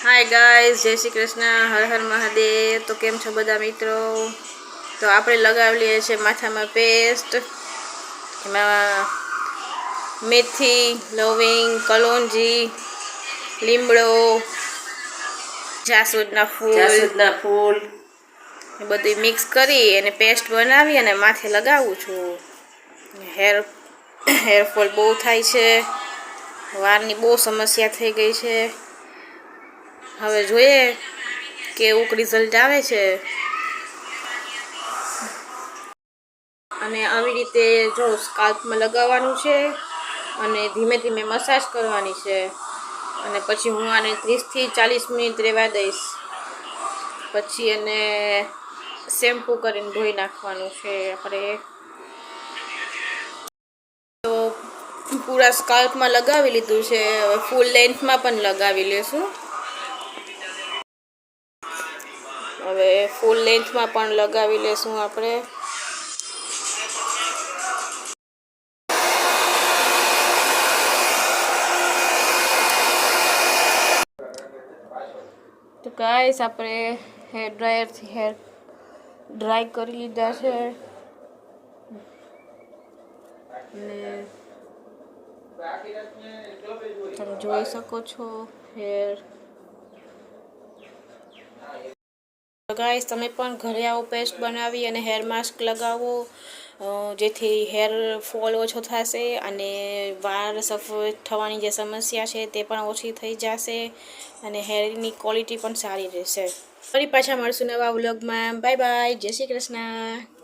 Hi guys, जय श्री कृष्ण, हर हर महादेव। तो केम छो बधा मित्रों? तो आपणे लगावलीए छे माथा में पेस्ट, एमां मेथी, लविंग, कलोंजी, લીમડો, જાસૂદના ફૂલ એ બધું મિક્સ કરી અને પેસ્ટ બનાવી અને માથે લગાવું છું। હેરફોલ બહુ થાય છે, વાળની બહુ સમસ્યા થઈ ગઈ છે। હવે જોઈએ કેવું રિઝલ્ટ આવે છે। અને આવી રીતે જો સ્કાલ્પમાં લગાવવાનું છે અને ધીમે ધીમે મસાજ કરવાની છે અને પછી હું આને 30 થી 40 મિનિટ રહેવા દઈશ। પછી એને શેમ્પૂ કરીને ધોઈ નાખવાનું છે આપણે। તો પૂરા સ્કાલ્પમાં લગાવી લીધું છે, હવે ફૂલ લેન્થમાં પણ લગાવી લેશું। હવે ફૂલ લેન્થમાં પણ લગાવી લેશું આપણે। તો ગાઈસ આપણે હેર ડ્રાયરથી હેર ડ્રાય કરી લીધા છે અને તમે જોઈ શકો છો હેર। તો ગાઈસ તમે પણ ઘરે આવો પેસ્ટ બનાવી અને હેર માસ્ક લગાવો, જેથી હેર ફોલ ઓછો થશે અને વાળ સફેદ થવાની જે સમસ્યા છે તે પણ ઓછી થઈ જશે અને હેરની ક્વોલિટી પણ સારી રહેશે। ફરી પાછા મળશું નવા વ્લોગમાં। બાય બાય, જય શ્રી કૃષ્ણ।